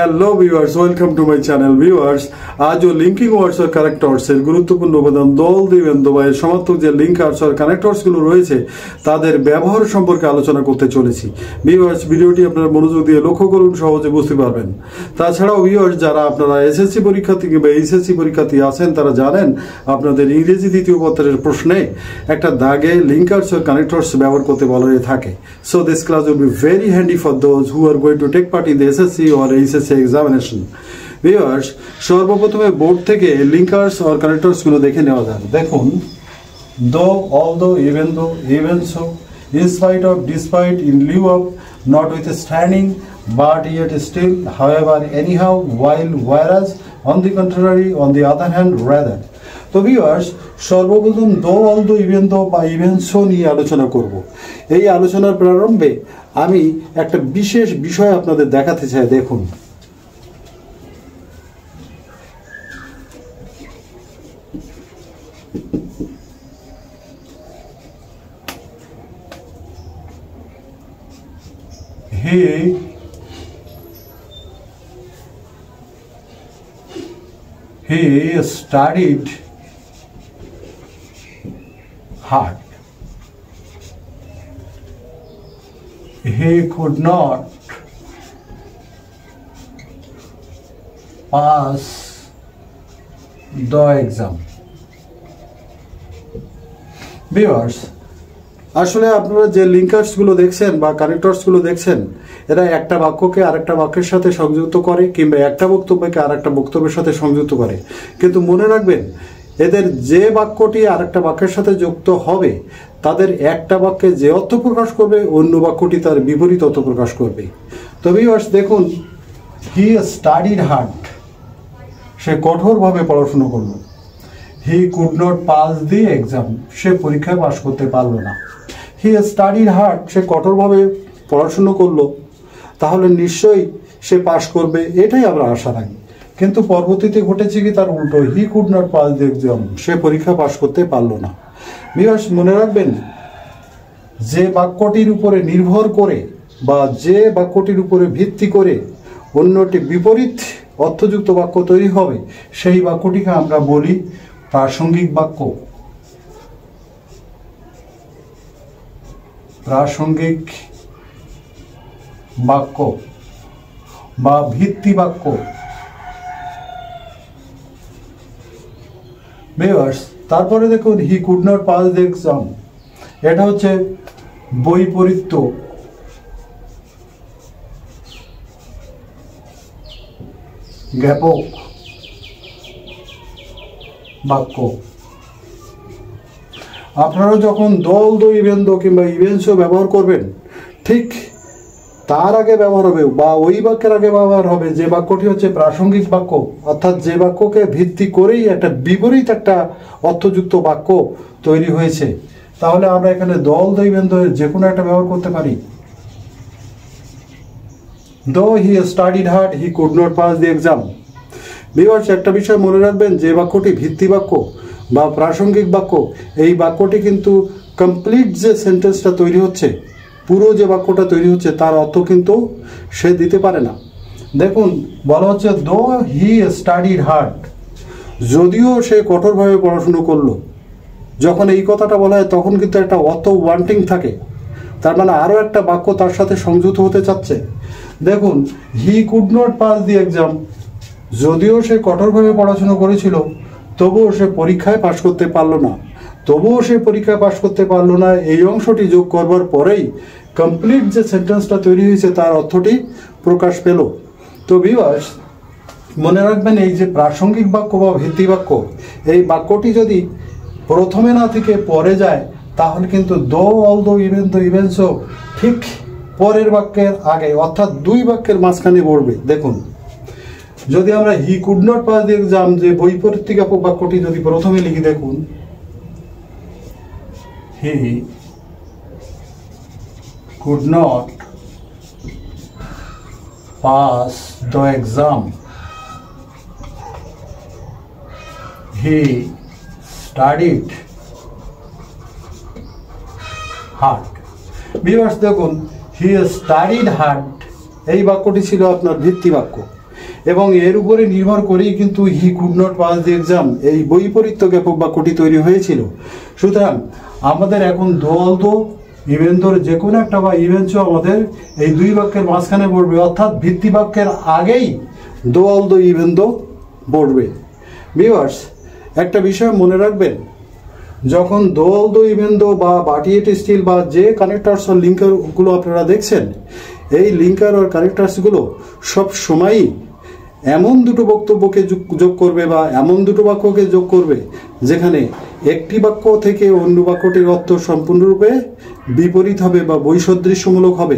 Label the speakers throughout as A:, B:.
A: Hello viewers, welcome to my channel. Viewers, আজও linking ওয়ার্ডস আর connectors এর গুরুত্বপূর্ণ উপাদান দল দিবেন দোবাইয়ের সমার্থক যে লিঙ্কার্স আর কানেক্টরস গুলো রয়েছে তাদের ব্যবহার সম্পর্কে আলোচনা করতে চলেছি। ভিউয়ার্স, ভিডিওটি আপনারা মনোযোগ দিয়ে লক্ষ্য করুন, সহজে বুঝতে পারবেন। তাছাড়াও ভিউয়ার্স, যারা আপনারা এসএসসি পরীক্ষার্থী কিংবা এইচএসসি পরীক্ষার্থী আছেন তারা জানেন আপনাদের ইংরেজি দ্বিতীয় পত্রের প্রশ্নে একটা দাগে লিঙ্কার্স আর কানেক্টরস ব্যবহার করতে বলা হয়ে থাকে। So this class will be very handy for those who are going to take part in the SSC or HSC examination. Viewers, সর্বপ্রথমে বোর্ড থেকে লিঙ্কার্স আর কানেক্টরস গুলো দেখে নেওয়া যাক। দেখুন, though, although, even though, even so, in spite of, despite, in lieu of, notwithstanding, but yet still, however, anyhow, while, whereas, on the contrary, on the other hand, rather. তো viewers, সর্বপ্রথম দো, although, even দো বা even so নিয়ে আলোচনা করব। এই আলোচনার প্রারম্ভে আমি একটা বিশেষ বিষয় আপনাদের দেখাতে চাই। দেখুন, he studied hard. He could not pass the exam. Viewers, আসলে আপনারা যে লিঙ্কার্স গুলো দেখছেন বা কানেক্টরস গুলো দেখছেন, এরা একটা বাক্যকে আরেকটা বাক্যের সাথে সংযুক্ত করে কিংবা একটা বক্তব্যকে আরেকটা বক্তব্যের সাথে সংযুক্ত করে। কিন্তু মনে রাখবেন, এদের যে বাক্যটি আরেকটা বাক্যের সাথে যুক্ত হবে তাদের একটা বাক্যে যে অর্থ প্রকাশ করবে অন্য বাক্যটি তার বিপরীত অর্থ প্রকাশ করবে। তো ভিউয়ার্স, দেখুন, হি স্টাডিড হার্ড, সে কঠোরভাবে পড়াশুনো করলো। He could not pass the exam, সে পরীক্ষায় পাশ করতে পারলো না। হি স্টাডিড হার্ড, সে কঠোরভাবে পড়াশুনো করলো, তাহলে নিশ্চয়ই সে পাশ করবে, এটাই আমরা আশা রাখি। কিন্তু পরবর্তীতে ঘটেছে কি তার উল্টো, he could not pass the exam, সে পরীক্ষা পাশ করতে পারলো না। ভিউয়ার্স, মনে রাখবেন, যে বাক্যটির উপরে নির্ভর করে বা যে বাক্যটির উপরে ভিত্তি করে অন্যটি বিপরীত অর্থযুক্ত বাক্য তৈরি হবে সেই বাক্যটিকে আমরা বলি প্রাসঙ্গিক বাক্য। প্রাসঙ্গিক বাক্য বা ভিত্তি বাক্য। ভিউয়ার্স, তারপরে দেখুন, হি could not pass the exam, এটা হচ্ছে বৈপরীত্য জ্ঞাপক বাক্য। আপনারা যখন দল, দো, ইভেন দো কিংবা ইভেন্টসও ব্যবহার করবেন, ঠিক তার আগে ব্যবহার হবে বা ওই বাক্যের আগে ব্যবহার হবে যে বাক্যটি হচ্ছে প্রাসঙ্গিক বাক্য, অর্থাৎ যে বাক্যকে ভিত্তি করেই একটা বিপরীত একটা অর্থযুক্ত বাক্য তৈরি হয়েছে। তাহলে আমরা এখানে দল, দো, ইভেন দো যে কোনো একটা ব্যবহার করতে পারি। দো হি studied hard, he could not pass the exam. Viewers, একটা বিষয় মনে রাখবেন, যে বাক্যটি ভিত্তি বাক্য বা প্রাসঙ্গিক বাক্য, এই বাক্যটি কিন্তু কমপ্লিট যে সেন্টেন্সটা তৈরি হচ্ছে, পুরো যে বাক্যটা তৈরি হচ্ছে তার অর্থ কিন্তু সে দিতে পারে না। দেখুন, বলা হচ্ছে দো হি স্টাডিড হার্ড, যদিও সে কঠোরভাবে পড়াশুনো করলো। যখন এই কথাটা বলা হয় তখন কিন্তু একটা অর্থ ওয়ান্টিং থাকে, তার মানে আরও একটা বাক্য তার সাথে সংযুক্ত হতে চাচ্ছে। দেখুন, হি could not pass the exam, যদিও সে কঠোরভাবে পড়াশুনো করেছিল তবুও সে পরীক্ষায় পাশ করতে পারলো না। তবুও সে পরীক্ষায় পাশ করতে পারলো না, এই অংশটি যোগ করবার পরেই কমপ্লিট যে সেন্টেন্সটা তৈরি হয়েছে তার অর্থটি প্রকাশ পেল। তো ভিউয়ার্স, মনে রাখবেন, এই যে প্রাসঙ্গিক বাক্য বা ভিত্তি বাক্য, এই বাক্যটি যদি প্রথমে না থেকে পরে যায় তাহলে কিন্তু দো, although, even though, even so ঠিক পরের বাক্যের আগে, অর্থাৎ দুই বাক্যের মাঝখানে পড়বে। দেখুন, যদি আমরা হি could not pass the exam, যে বৈপরীত্য জ্ঞাপক বাক্যটি যদি প্রথমে লিখি, দেখুন, হি could not pass the exam, he studied hard. Viewers, দেখুন, হি স্টাডিড হার্ড এই বাক্যটি ছিল আপনার ভিত্তি বাক্য। এবং এর উপরে নির্ভর করেই কিন্তু হি could not pass the exam এই বৈপরীত্য জ্ঞাপক বাক্যটি তৈরি হয়েছিল। সুতরাং আমাদের এখন দোল দো ইভেন্তর যে কোনো একটা বা ইভেঞ্চ আমাদের এই দুই বাক্যের মাঝখানে পড়বে, অর্থাৎ ভিত্তি বাক্যের আগেই দোল দো ইভেন্ত পড়বে। ভিউয়ার্স, একটা বিষয় মনে রাখবেন, যখন দোল দো ইভেন্ত বা বাটিয়েট স্টিল বা যে কানেক্টার্স আর লিঙ্কারগুলো আপনারা দেখছেন, এই লিঙ্কার আর কানেক্টার্সগুলো সব সময়ই এমন দুটো বক্তব্যকে যোগ করবে বা এমন দুটো বাক্যকে যোগ করবে যেখানে একটি বাক্য থেকে অন্য বাক্যটির অর্থ সম্পূর্ণরূপে বিপরীত হবে বা বৈসাদৃশ্যমূলক হবে।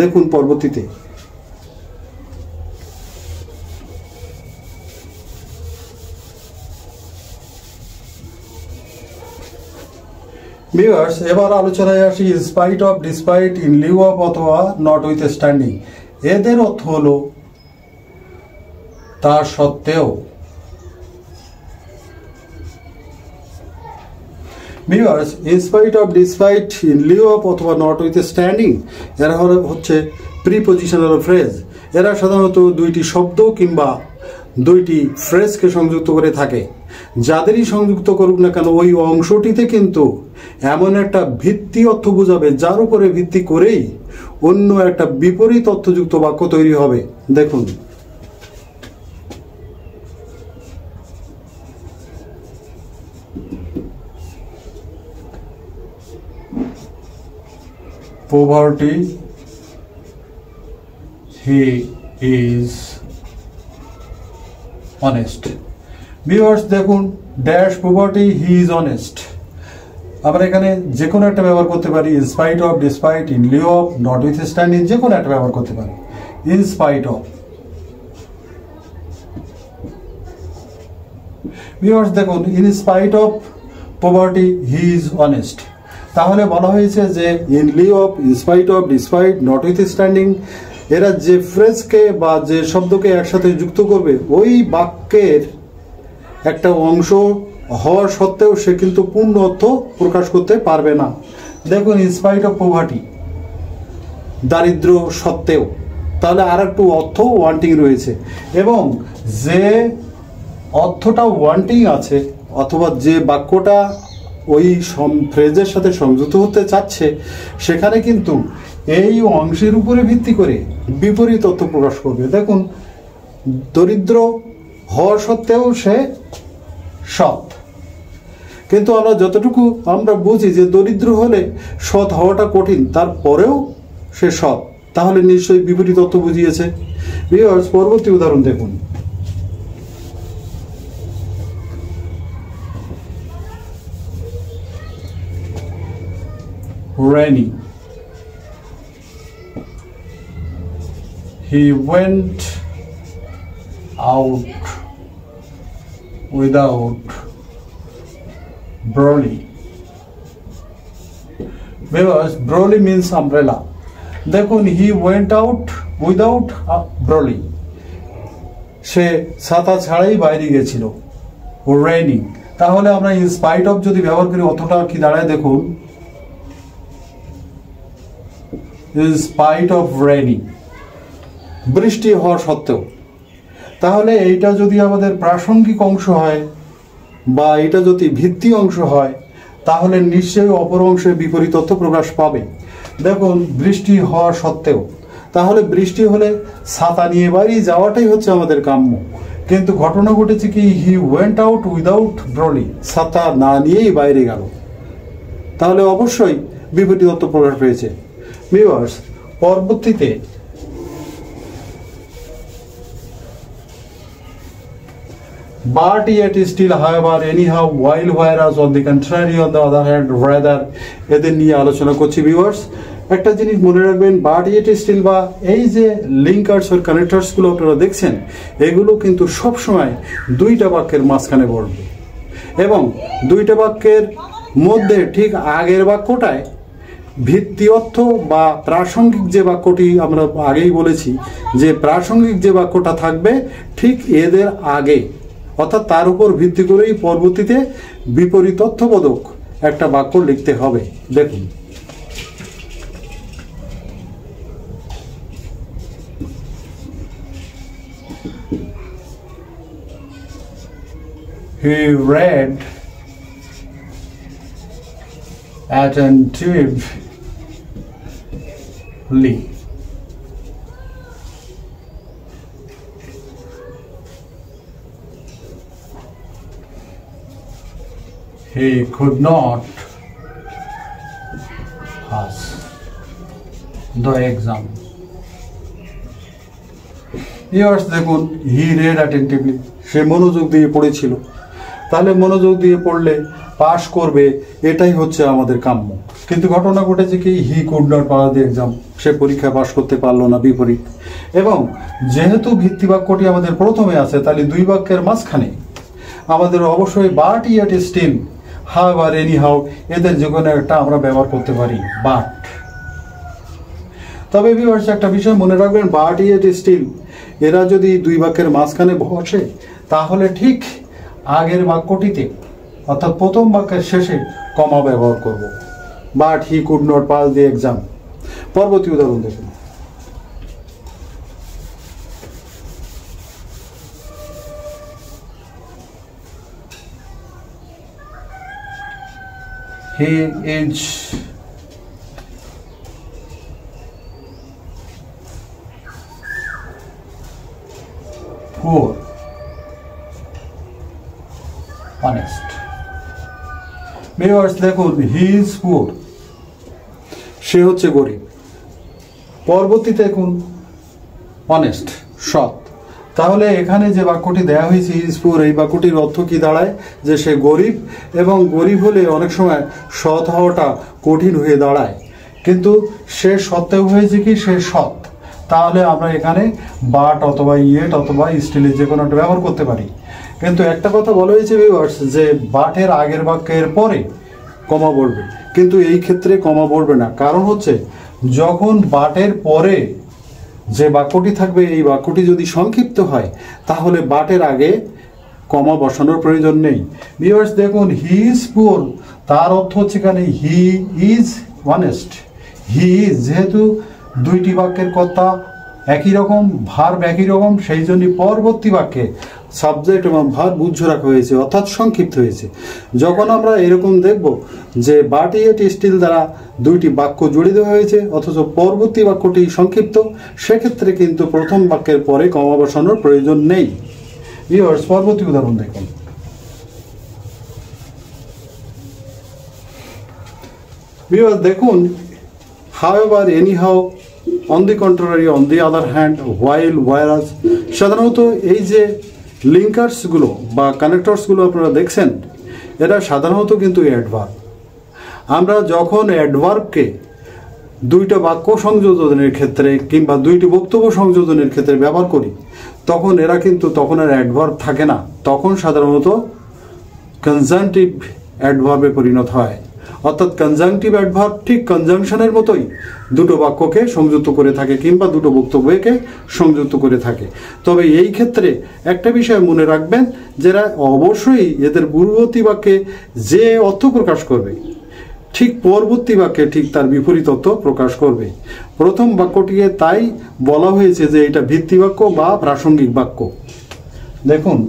A: দেখুন পরবর্তীতে। ভিউয়ার্স, এবার আলোচনায় আসি spite of, despite, in lieu of অথবা নট উইথ স্ট্যান্ডিং। এদের অর্থ হলো তা সত্ত্বেও। Viewers, in spite of, despite, in lieu of অথবা নট উইথ স্ট্যান্ডিং এরা হচ্ছে প্রিপজিশনাল ফ্রেজ। এরা সাধারণত দুইটি শব্দ কিংবা দুইটি ফ্রেজকে সংযুক্ত করে থাকে। যাদেরই সংযুক্ত করুক না কেন, ওই অংশটিতে কিন্তু এমন একটা ভিত্তি অর্থ বোঝাবে যার উপরে ভিত্তি করেই অন্য একটা বিপরীত অর্থযুক্ত বাক্য তৈরি হবে। দেখুন, poverty, he is honest. Viewers দেখুন, dash poverty he is honest. আমরা এখানে যে কোনো একটা ব্যবহার করতে পারি, in spite of, despite, in lieu of, notwithstanding, যে কোনো একটা ব্যবহার করতে পারি। In spite of. ভিউয়ার্স দেখুন, in spite of poverty he is honest. তাহলে বলা হয়েছে যে in lieu of, in spite of, despite, notwithstanding এরা যে ফ্রেজকে বা যে শব্দকে একসাথে যুক্ত করবে, ওই বাক্যের একটা অংশ হওয়া সত্ত্বেও সে কিন্তু পূর্ণ অর্থ প্রকাশ করতে পারবে না। দেখুন, ইন স্পাইট অফ পভার্টি, দারিদ্র সত্ত্বেও, তাহলে আর একটু অর্থ ওয়ান্টিং রয়েছে, এবং যে অর্থটা ওয়ান্টিং আছে অথবা যে বাক্যটা ওই ফ্রেজের সাথে সংযুক্ত হতে চাচ্ছে, সেখানে কিন্তু এই অংশের উপরে ভিত্তি করে বিপরীত অর্থ প্রকাশ করবে। দেখুন, দরিদ্র হওয়া সত্ত্বেও সে সৎ, কিন্তু আমরা যতটুকু আমরা বুঝি যে দরিদ্র হলে সৎ হওয়াটা কঠিন, তারপরেও সে সৎ, তাহলে নিশ্চয়ই বিপরীত অর্থ বুঝিয়েছে। ভিউয়ার্স, পরবর্তী উদাহরণ দেখুন। Rainy. He went out without brolly. Because brolly means umbrella. দেখুন, he went out without a brolly. সে ছাতা ছাড়াই বাইরে গেছিল। Raining. তাহলে আমরা in spite of যদি ব্যবহার করি, অর্থটা কি দাঁড়ায় দেখুন, in spite of raining, বৃষ্টি হওয়া সত্ত্বেও। তাহলে এইটা যদি আমাদের প্রাসঙ্গিক অংশ হয় বা এটা যদি ভিত্তি অংশ হয়, তাহলে নিশ্চয়ই অপর অংশে বিপরীত অর্থ প্রকাশ পাবে। দেখুন, বৃষ্টি হওয়া সত্ত্বেও, তাহলে বৃষ্টি হলে ছাতা নিয়ে বাইরে যাওয়াটাই হচ্ছে আমাদের কাম্য, কিন্তু ঘটনা ঘটেছে কি, হি ওয়েন্ট আউট উইদাউট ব্রলি, ছাতা না নিয়েই বাইরে গেল, তাহলে অবশ্যই বিপরীত অর্থ প্রকাশ পেয়েছে। ভিউয়ার্স, পরবর্তীতে but yet still, however, anyhow, while, whereas, on the contrary, on the other hand, rather, এদের নিয়ে আলোচনা করছি। ভিউয়ার্স, একটা জিনিস মনে রাখবেন, but yet still বা এই যে লিঙ্কার্স আর কানেক্টার্স গুলো আপনারা দেখছেন, এগুলো কিন্তু সব সময় দুইটা বাক্যের মাঝখানে পড়বে, এবং দুইটা বাক্যের মধ্যে ঠিক আগের বাক্যটায় ভিত্তি অর্থ বা প্রাসঙ্গিক যে বাক্যটি আমরা আগেই বলেছি যে প্রাসঙ্গিক যে বাক্যটা থাকবে ঠিক এদের আগে, অর্থাৎ তার উপর ভিত্তি করেই পরবর্তীতে বিপরীত অর্থবোধক একটা বাক্য লিখতে হবে। দেখুন, He read attentively. He could not pass the exam. Viewers, দেখুন, he read attentively, সে মনোযোগ দিয়ে পড়েছিল। তাহলে মনোযোগ দিয়ে পড়লে পাস করবে, এটাই হচ্ছে আমাদের কাম্য। কিন্তু ঘটনা ঘটেছে কি, he could not pass the exam, সে পরীক্ষা পাস করতে পারলো না, বিপরীত। এবং যেহেতু ভিত্তি বাক্যটি আমাদের প্রথমে আছে, তাহলে দুই বাক্যের মাঝখানে আমাদের অবশ্যই but yet still, however, anyhow, এদের যে কোনো একটা আমরা ব্যবহার করতে পারি, বাট। তবে ভিউয়ার্স, একটা বিষয় মনে রাখবেন, বাট ইয়েট স্টিল এরা যদি দুই বাক্যের মাঝখানে বসে, তাহলে ঠিক আগের বাক্যটিতে অর্থাৎ প্রথম বাক্যের শেষে কমা ব্যবহার করব। But he could not pass the exam. পরবর্তী উদাহরণ দেখুন। He is poor, honest. Viewers, দেখুন, he is poor, সে হচ্ছে গরিব। পরবর্তীতে দেখুন, honest, সৎ। তাহলে এখানে যে বাক্যটি দেওয়া হয়েছে he is poor, এই বাক্যটির অর্থ কি দাঁড়ায়, যে সে গরিব, এবং গরিব হলে অনেক সময় সৎ হওয়াটা কঠিন হয়ে দাঁড়ায়। কিন্তু সে সত্ত্বেও হয়েছে কি, সে সৎ। তাহলে আমরা এখানে বাট অথবা ইয়েট অথবা স্টিলের যে কোনো একটা ব্যবহার করতে পারি। কিন্তু একটা কথা বলা হয়েছে ভিউয়ার্স, যে বাটের আগের বাক্যের পরে কমা বলবে, কিন্তু এই ক্ষেত্রে কমা বলবে না। কারণ হচ্ছে, যখন বাটের পরে যে বাক্যটি থাকবে, এই বাক্যটি যদি সংক্ষিপ্ত হয়, তাহলে বাটের আগে কমা বসানোর প্রয়োজন নেই। ভিউয়ার্স, দেখুন, হি ইজ পুয়ার, তার অর্থ হচ্ছে এখানে হি ইজ অনেস্ট। হি ইজ, যেহেতু দুইটি বাক্যের কথা একই রকম, ভার্ব একই রকম, সেই জন্য পরবর্তী বাক্যে সাবজেক্ট এবং ভার্ব উজ্জ্ব রাখা হয়েছে, অর্থাৎ সংক্ষিপ্ত হয়েছে। যখন আমরা এরকম দেখব যে বাট ইয়েট স্টিল দ্বারা দুইটি বাক্য জড়িত হয়েছে, অথচ পরবর্তী বাক্যটি সংক্ষিপ্ত, সেক্ষেত্রে কিন্তু প্রথম বাক্যের পরে কমা বসানোর প্রয়োজন নেই। ভিউয়ার্স, পরবর্তী উদাহরণ দেখুন। ভিউয়ার্স, দেখুন, however, anyhow, on the contrary, on the other hand, while, whereas, সাধারণত এই যে লিঙ্কার্সগুলো বা কানেক্টরসগুলো আপনারা দেখছেন, এরা সাধারণত কিন্তু অ্যাডভার্ব। আমরা যখন অ্যাডভার্বকে দুইটা বাক্য সংযোজনের ক্ষেত্রে কিংবা দুইটি বক্তব্য সংযোজনের ক্ষেত্রে ব্যবহার করি, তখন এরা কিন্তু তখন আর অ্যাডভার্ব থাকে না, তখন সাধারণত কনজাংটিভ অ্যাডভার্বে পরিণত হয়। অর্থাৎ কনজাংটিভ অ্যাডভার্ব ঠিক কনজাংশনের মতোই দুটো বাক্যকে সংযুক্ত করে থাকে কিংবা দুটো বক্তব্যকে সংযুক্ত করে থাকে। তবে এই ক্ষেত্রে একটা বিষয় মনে রাখবেন, যারা অবশ্যই এদের পূর্ববর্তী বাক্যে যে অর্থ প্রকাশ করবে, ঠিক পরবর্তী বাক্যে ঠিক তার বিপরীত অর্থ প্রকাশ করবে। প্রথম বাক্যটিকে তাই বলা হয়েছে যে এটা ভিত্তি বাক্য বা প্রাসঙ্গিক বাক্য। দেখুন,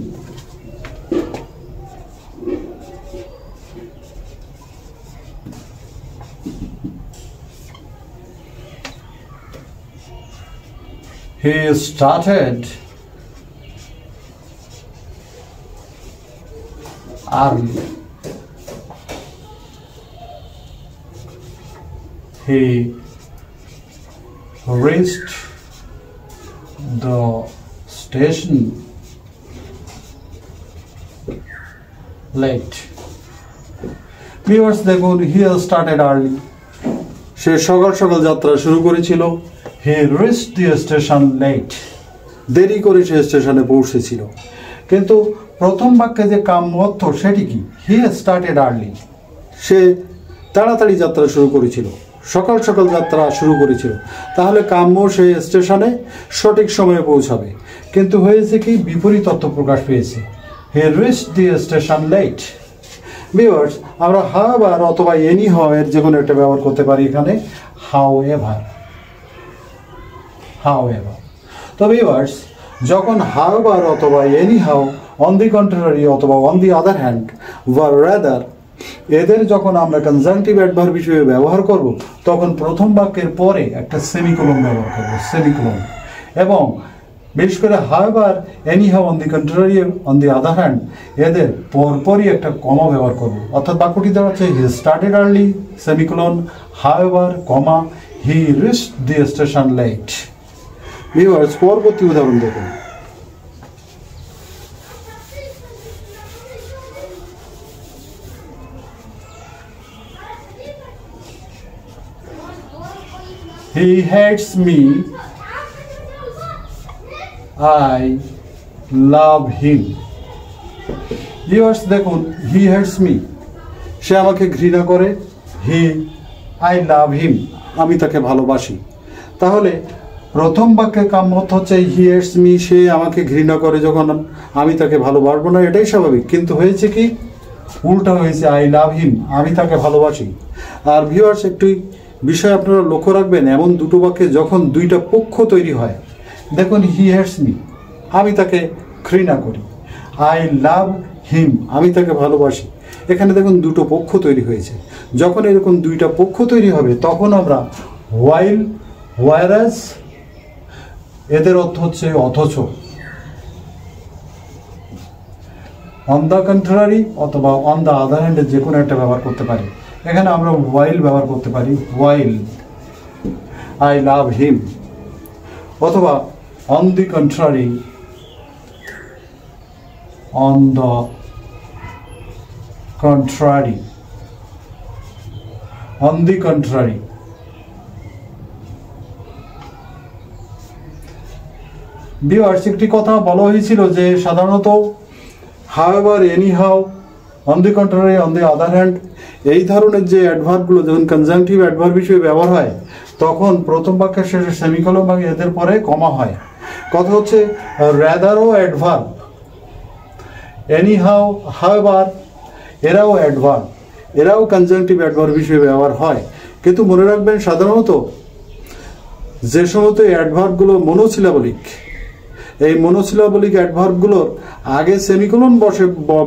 A: he started early. He reached the station late. Viewers, দেখুন, he started early, সে সকাল সকাল যাত্রা শুরু করেছিল। He reached the station late, দেরি করে সে স্টেশনে পৌঁছেছিল। কিন্তু প্রথম বাক্যে যে কাম্য অর্থ সেটি কি, he started early, সে তাড়াতাড়ি যাত্রা শুরু করেছিল, সকাল সকাল যাত্রা শুরু করেছিল। তাহলে কাম্য সে স্টেশনে সঠিক সময়ে পৌঁছাবে। কিন্তু হয়েছে কি, বিপরীত অর্থ প্রকাশ পেয়েছে, he reached the station late. Viewers, আমরা however অথবা anyhow এর যে কোনো একটা ব্যবহার করতে পারি এখানে, however। তো ভিউয়ার্স, যখন হাউএভার অথবা এনিহাউ, অন দি কন্ট্রারি অথবা অন দি আদার হ্যান্ড বা রাদার, এদের যখন আমরা কনজাংটিভ অ্যাডভার্ব হিসেবে ব্যবহার করব তখন প্রথম বাক্যের পরে একটা সেমিকোলন ব্যবহার করব, সেমিকোলন। এবং বিশেষ করে however, anyhow, on the contrary, on the other hand, এদের পরপরই একটা কমা ব্যবহার করব। অর্থাৎ বাক্যটি দেওয়া হচ্ছে he started early, semicolon, however, comma, he reached the station late. Viewers, পরবর্তী উদাহরণ দেখুন। He hates me, I love him. Viewers দেখুন, হি হেটস মি, সে আমাকে ঘৃণা করে, আই লাভ হিম, আমি তাকে ভালোবাসি। তাহলে প্রথম বাক্যে কাম্য হচ্ছে হি হেটস মি, সে আমাকে ঘৃণা করে যখন আমি তাকে ভালোবাসবো না, এটাই স্বাভাবিক। কিন্তু হয়েছে কি, উল্টা হয়েছে, আই লাভ হিম, আমি তাকে ভালোবাসি। আর ভিউয়ার্স, একটু বিষয় আপনারা লক্ষ্য রাখবেন, এমন দুটো বাক্যে যখন দুইটা পক্ষ তৈরি হয়, দেখুন হি হেটস মি, আমি তাকে ঘৃণা করি, আই লাভ হিম, আমি তাকে ভালোবাসি। এখানে দেখুন দুটো পক্ষ তৈরি হয়েছে। যখন এরকম দুইটা পক্ষ তৈরি হবে তখন আমরা হোয়াইল, হোয়ারাজ, এদের অর্থ হচ্ছে অথচ, অন দ্য কন্ট্রারি অথবা অন দ্য আদার হ্যান্ডের যে কোনো একটা ব্যবহার করতে পারি। এখানে আমরা হোয়াইল ব্যবহার করতে পারি, হোয়াইল আই লাভ হিম, অথবা on the contrary, on the contrary, on the contrary. Viewers, একটি কথা বলা হয়েছিল যে সাধারণত however, anyhow, on the contrary, on the other hand, এই ধরনের যে অ্যাডভার্বগুলো যখন কনজাংটিভ অ্যাডভার্ব হিসেবে ব্যবহার হয় তখন প্রথম বাক্যের শেষে সেমিকোলন বা এদের পরে কমা হয়। কথা হচ্ছে রাদারও অ্যাডভার্ব, এনিহাউ, হাউএভার, এরাও অ্যাডভার্ব, এরাও কনজাংটিভ অ্যাডভার্ব হিসেবে ব্যবহার হয়। কিন্তু মনে রাখবেন, সাধারণত যে সমস্ত অ্যাডভার্বগুলো মনোসিলাবলিক, এই মনোসিলাবলিক অ্যাডভার্বগুলোর আগে সেমিকোলন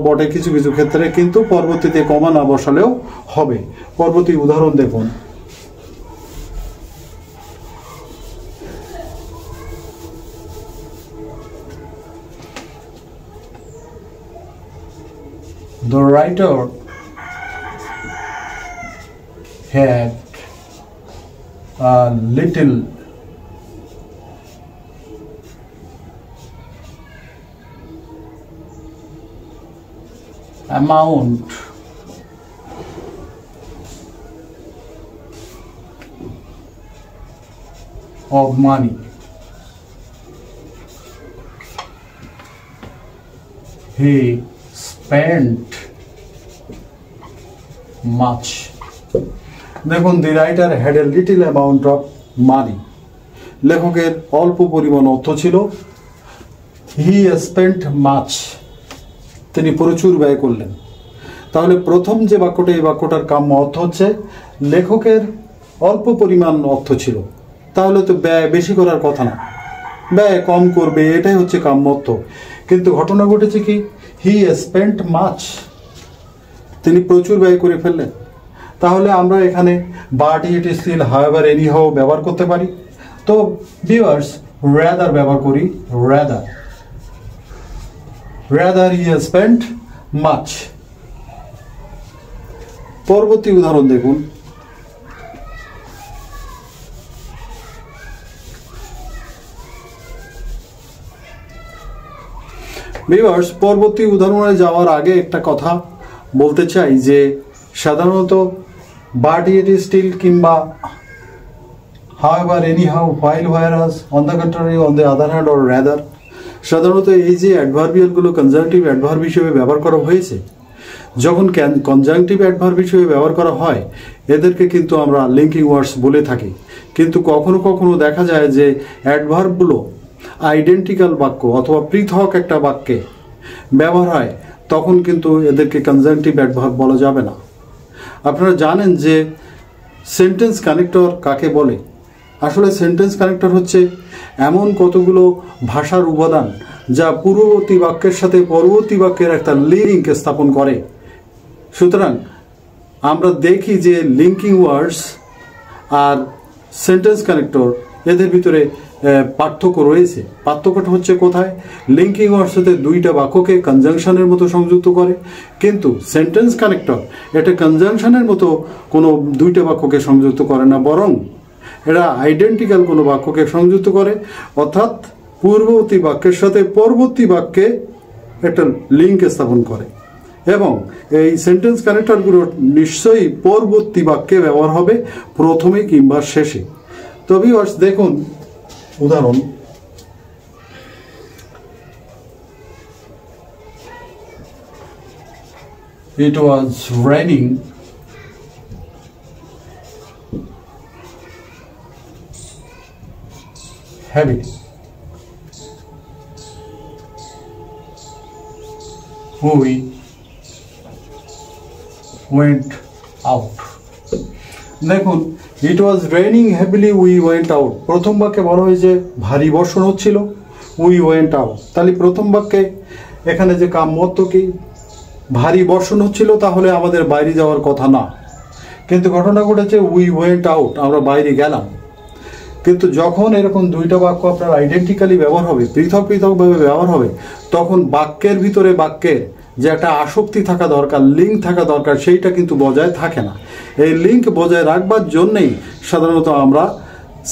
A: বটে কিছু কিছু ক্ষেত্রে, কিন্তু পরবর্তীতে কমা না বসালেও হবে। পরবর্তী উদাহরণ দেখুন। The writer had a little amount of money. He spent much. দেখুন, দি writer had a little amount of money, লেখকের অল্প পরিমাণ অর্থ ছিল। হি স্পেন্ট মাচ, তিনি প্রচুর ব্যয় করলেন। তাহলে প্রথম যে বাক্যটা, এই বাক্যটার কাম্য অর্থ হচ্ছে লেখকের অল্প পরিমাণ অর্থ ছিল, তাহলে তো ব্যয় বেশি করার কথা না, ব্যয় কম করবে, এটাই হচ্ছে কাম্য অর্থ। কিন্তু ঘটনা ঘটেছে কি, হি স্পেন্ট মাচ, তিনি প্রচুর ব্যয় করে ফেললেন। তাহলে আমরা এখানে but, yet, still, however, anyhow ব্যবহার করতে পারি। তো ভিউয়ার্স, রাদার ব্যবহার করি, rather, rather he spent much. পরবর্তী উদাহরণ দেখুন। ভিউয়ার্স, পরবর্তী উদাহরণে যাওয়ার আগে একটা কথা বলতে চাই যে সাধারণত বাট, ইট, স্টিল কিংবা however, anyhow, while, whereas, on the contrary, on the other hand or rather, সাধারণত এই যে অ্যাডভার্বিয়ালগুলো কনজাংটিভ অ্যাডভার্ব হিসেবে ব্যবহার করা হয়েছে, যখন কনজাংটিভ অ্যাডভার্ব হিসেবে ব্যবহার করা হয় এদেরকে কিন্তু আমরা লিঙ্কিং ওয়ার্ডস বলে থাকি। কিন্তু কখনো কখনো দেখা যায় যে অ্যাডভার্বগুলো আইডেন্টিক্যাল বাক্য অথবা পৃথক একটা বাক্যে ব্যবহার হয়, তখন কিন্তু এদেরকে কনজাংটিভ অ্যাডভার্ব বলা যাবে না। আপনারা জানেন যে সেন্টেন্স কানেক্টর কাকে বলে? আসলে সেন্টেন্স কানেক্টর হচ্ছে এমন কতগুলো ভাষার উপাদান যা পূর্ববর্তী বাক্যের সাথে পরবর্তী বাক্যের একটা লিঙ্ক স্থাপন করে। সুতরাং আমরা দেখি যে লিঙ্কিং ওয়ার্ডস আর সেন্টেন্স কানেক্টর এদের ভিতরে পার্থক্য রয়েছে। পার্থক্যটা হচ্ছে কোথায়? লিঙ্কিং ওয়ার্ডস হতে দুইটা বাক্যকে কনজাংশনের মতো সংযুক্ত করে, কিন্তু সেন্টেন্স কানেক্টর এটা কনজাংশনের মতো কোনো দুইটা বাক্যকে সংযুক্ত করে না, বরং এরা আইডেন্টিক্যাল কোনো বাক্যকে সংযুক্ত করে, অর্থাৎ পূর্ববর্তী বাক্যের সাথে পরবর্তী বাক্যে একটা লিঙ্ক স্থাপন করে। এবং এই সেন্টেন্স কানেক্টরগুলো নিশ্চয়ই পরবর্তী বাক্যে ব্যবহার হবে, প্রথমে কিংবা শেষে। তো ভিউয়ার্স দেখুন উদাহরণ, It was raining heavily. We went out. দেখুন, it was raining heavily we went out. প্রথম বাক্যে বলা হয়েছে ভারী বর্ষণ হচ্ছিল, উই ওয়েন্ট আউট। তাহলে প্রথম বাক্যে এখানে যে কাম্যত্ব কি, ভারী বর্ষণ হচ্ছিল, তাহলে আমাদের বাইরে যাওয়ার কথা না, কিন্তু ঘটনা ঘটেছে উই ওয়েন্ট আউট, আমরা বাইরে গেলাম। কিন্তু যখন এরকম দুইটা বাক্য আপনার আইডেন্টিক্যালি ব্যবহার হবে, পৃথক পৃথকভাবে ব্যবহার হবে, তখন বাক্যের ভিতরে বাক্যের যে একটা আসক্তি থাকা দরকার, লিঙ্ক থাকা দরকার, সেইটা কিন্তু বজায় থাকে না। এই লিঙ্ক বজায় রাখবার জন্যেই সাধারণত আমরা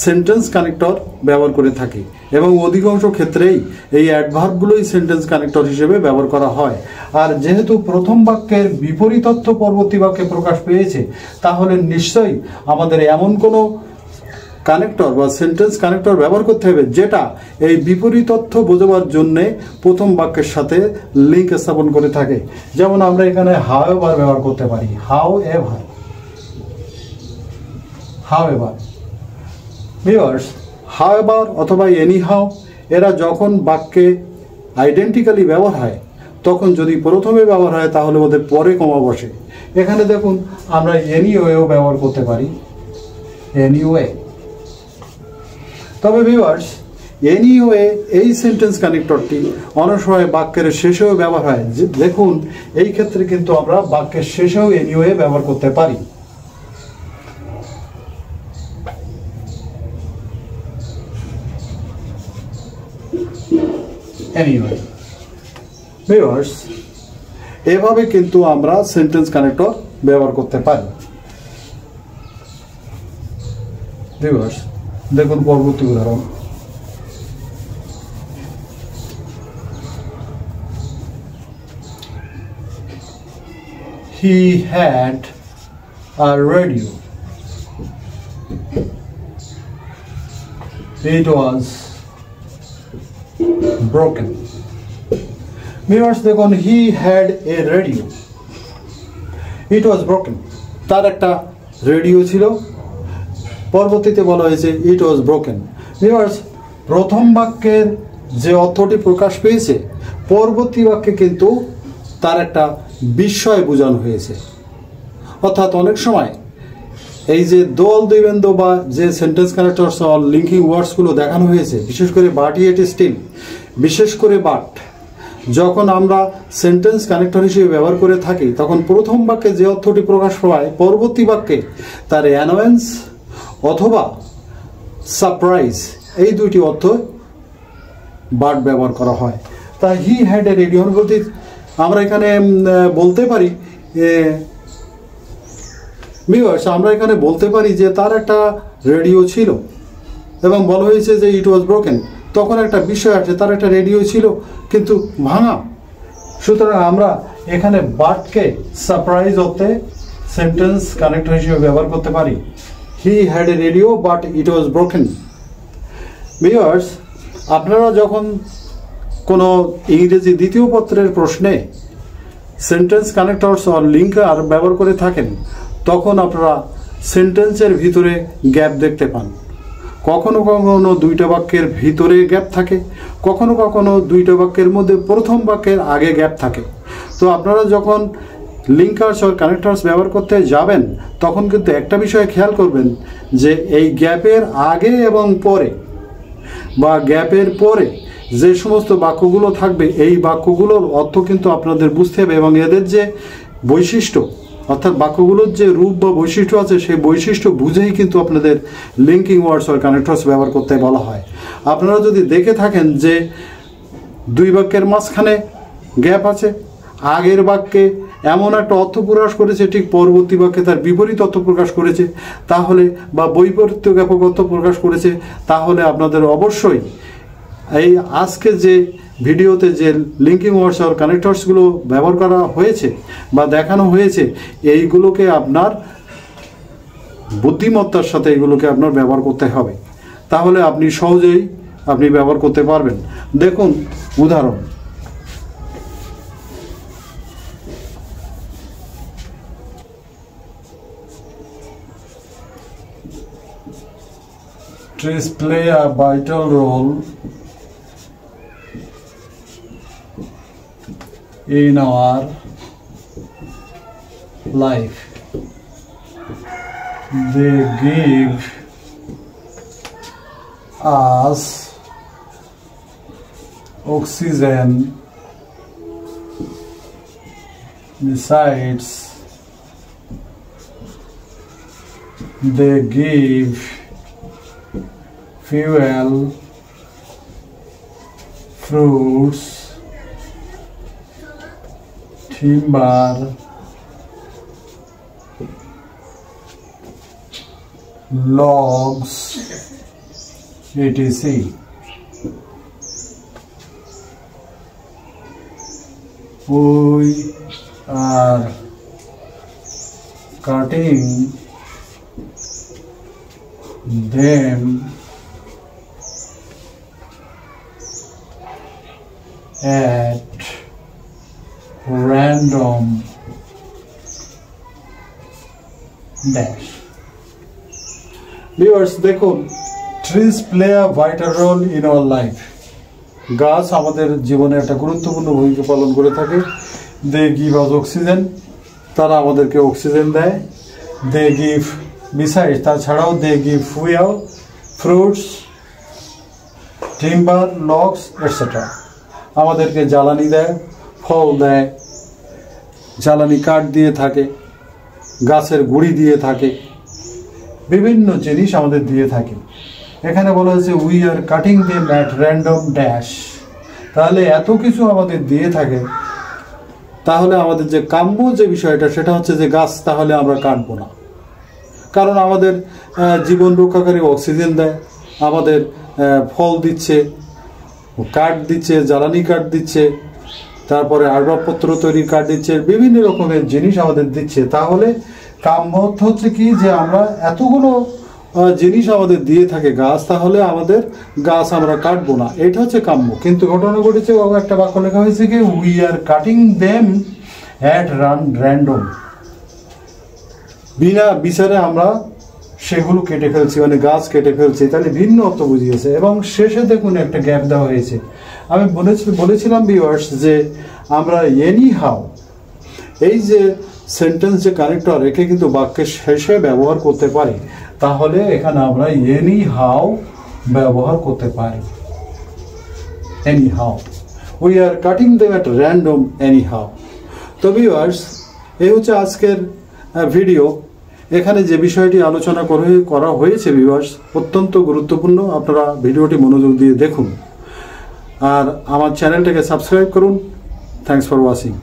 A: সেন্টেন্স কানেক্টর ব্যবহার করে থাকি, এবং অধিকাংশ ক্ষেত্রেই এই অ্যাডভার্বগুলোই সেন্টেন্স কানেক্টর হিসেবে ব্যবহার করা হয়। আর যেহেতু প্রথম বাক্যের বিপরীত অর্থ পরবর্তী বাক্যে প্রকাশ পেয়েছে, তাহলে নিশ্চয়ই আমাদের এমন কোনো কানেক্টর বা সেন্টেন্স কানেক্টর ব্যবহার করতে হবে যেটা এই বিপরীত অর্থ বোঝাবার জন্যে প্রথম বাক্যের সাথে লিঙ্ক স্থাপন করে থাকে। যেমন আমরা এখানে হাউ এভার ব্যবহার করতে পারি, how ever. Viewers, how ever অথবা এনি হাউ এরা যখন বাক্যে আইডেন্টিক্যালি ব্যবহার হয়, তখন যদি প্রথমে ব্যবহার হয় তাহলে ওদের পরে কমা বসে। এখানে দেখুন আমরা এনিওয়েও ব্যবহার করতে পারি, এনিওয়ে। তবে ভিউয়ার্স, এনিওয়ে এই সেন্টেন্স কানেক্টরটি অনেক সময় বাক্যের শেষেও ব্যবহার হয়। দেখুন এই ক্ষেত্রে কিন্তু আমরা বাক্যের শেষেও এনিওয়ে ব্যবহার করতে পারি। এনিওয়ে ভিউয়ার্স, এভাবে কিন্তু আমরা সেন্টেন্স কানেক্টর ব্যবহার করতে পারি। ভিউয়ার্স দেখুন পরবর্তী উদাহরণ, He had a radio. It was broken. Viewers দেখুন, he had a radio. It was broken. তার একটা রেডিও ছিল, পরবর্তীতে বলা হয়েছে ইট ওয়াজ ব্রোকেন। ভিউয়ার্স, প্রথম বাক্যের যে অর্থটি প্রকাশ পেয়েছে, পরবর্তী বাক্যে কিন্তু তার একটা বিস্ময় বোঝানো হয়েছে। অর্থাৎ অনেক সময় এই যে দোল দৈবেন্দ্র বা যে সেন্টেন্স কানেক্টরস অর লিঙ্কিং ওয়ার্ডসগুলো দেখানো হয়েছে, বিশেষ করে বাট ইয়েট স্টিল, বিশেষ করে বাট, যখন আমরা সেন্টেন্স কানেক্টর হিসেবে ব্যবহার করে থাকি, তখন প্রথম বাক্যে যে অর্থটি প্রকাশ পায়, পরবর্তী বাক্যে তার অ্যানোয়েন্স অথবা সারপ্রাইজ, এই দুইটি অর্থ বাট ব্যবহার করা হয়। তা হি হ্যাড এ রেডিও বলতে আমরা এখানে বলতে পারি, আমরা এখানে বলতে পারি যে তার একটা রেডিও ছিল এবং বলা হয়েছে যে ইট ওয়াজ ব্রোকেন। তখন একটা বিষয় আছে, তার একটা রেডিও ছিল কিন্তু ভাঙা। সুতরাং আমরা এখানে বাটকে সারপ্রাইজ অর্থে সেন্টেন্স কানেক্টর হিসেবে ব্যবহার করতে পারি। He had a radio but it was broken. Viewers, আপনারা যখন কোনো ইংরেজি দ্বিতীয় পত্রের প্রশ্নে সেন্টেন্স কানেক্টরস অর লিঙ্কার ব্যবহার করে থাকেন, তখন আপনারা সেন্টেন্সের ভিতরে গ্যাপ দেখতে পান। কখনো কখনো দুইটা বাক্যের ভিতরে গ্যাপ থাকে, কখনো কখনো দুইটা বাক্যের মধ্যে প্রথম বাক্যের আগে গ্যাপ থাকে। তো আপনারা যখন লিঙ্কার্স আর কানেক্টার্স ব্যবহার করতে যাবেন তখন কিন্তু একটা বিষয়ে খেয়াল করবেন যে এই গ্যাপের আগে এবং পরে বা গ্যাপের পরে যে সমস্ত বাক্যগুলো থাকবে এই বাক্যগুলোর অর্থ কিন্তু আপনাদের বুঝতে হবে এবং এদের যে বৈশিষ্ট্য অর্থাৎ বাক্যগুলোর যে রূপ বা বৈশিষ্ট্য আছে সেই বৈশিষ্ট্য বুঝেই কিন্তু আপনাদের লিঙ্কিং ওয়ার্ডস আর কানেক্টরস ব্যবহার করতে বলা হয়। আপনারা যদি দেখে থাকেন যে দুই বাক্যের মাঝখানে গ্যাপ আছে, আগের বাক্যে এমন একটা অর্থ প্রকাশ করেছে ঠিক পরবর্তী বাক্যে তার বিপরীত অর্থ প্রকাশ করেছে, তাহলে বা বৈপরীত্য জ্ঞাপক অর্থ প্রকাশ করেছে, তাহলে আপনাদের অবশ্যই এই আজকে যে ভিডিওতে যে লিঙ্কিং ওয়ার্ডস আর কানেক্টরসগুলো ব্যবহার করা হয়েছে বা দেখানো হয়েছে এইগুলোকে আপনার বুদ্ধিমত্তার সাথে এগুলোকে আপনার ব্যবহার করতে হবে, তাহলে আপনি সহজেই আপনি ব্যবহার করতে পারবেন। দেখুন উদাহরণ, trees play a vital role in our life. They give us oxygen. Besides, they give fuel, fruits, timber, logs, etc. We are cutting them at random dash. Viewers, দেখুন, trees play a vital role in our life. গাছ আমাদের জীবনে একটা গুরুত্বপূর্ণ ভূমিকা পালন করে থাকে। They give us oxygen, তারা আমাদেরকে অক্সিজেন দেয়। They give, besides, তাছাড়াও they give fuel, fruits, timber, logs, etc. আমাদেরকে জ্বালানি দেয়, ফল দেয়, জ্বালানি কাঠ দিয়ে থাকে, গাছের গুঁড়ি দিয়ে থাকে, বিভিন্ন জিনিস আমাদের দিয়ে থাকে। এখানে বলা হয়েছে we are cutting them at random dash. তাহলে এত কিছু আমাদের দিয়ে থাকে, তাহলে আমাদের যে কাম্য যে বিষয়টা সেটা হচ্ছে যে গাছ তাহলে আমরা কাটবো না, কারণ আমাদের জীবন রক্ষাকারী অক্সিজেন দেয়, আমাদের ফল দিচ্ছে, কাঠ দিচ্ছে, জ্বালানি কাঠ দিচ্ছে, তারপরে আসবাবপত্র তৈরির কাঠ দিচ্ছে, বিভিন্ন রকমের জিনিস আমাদের দিচ্ছে। তাহলে কাম্য হচ্ছে কি যে আমরা এতগুলো জিনিস আমাদের দিয়ে থাকে গাছ, তাহলে আমাদের গাছ আমরা কাটবো না, এটা হচ্ছে কাম্য। কিন্তু ঘটনা ঘটেছে একটা বাক্য লেখা হয়েছে কি we are cutting them at random, বিনা বিচারে আমরা সেগুলো কেটে ফেলছি, মানে গাছ কেটে ফেলছি, তাহলে ভিন্ন অর্থ বুঝিয়েছে। এবং শেষে দেখুন একটা গ্যাপ দেওয়া হয়েছে। আমি বলেছিলাম ভিউয়ার্স যে আমরা এনি হাউ, এই যে সেন্টেন্স যে কানেক্টর একে কিন্তু বাক্যের শেষে ব্যবহার করতে পারি, তাহলে এখানে আমরা এনি হাউ ব্যবহার করতে পারি। Any how, we are cutting them at random any how. তো ভিউয়ার্স, এই হচ্ছে আজকের ভিডিও। এখানে যে বিষয়টি আলোচনা করা হয়েছে ভিউয়ার্স অত্যন্ত গুরুত্বপূর্ণ, আপনারা ভিডিওটি মনোযোগ দিয়ে দেখুন আর আমার চ্যানেলটাকে সাবস্ক্রাইব করুন। Thanks for watching.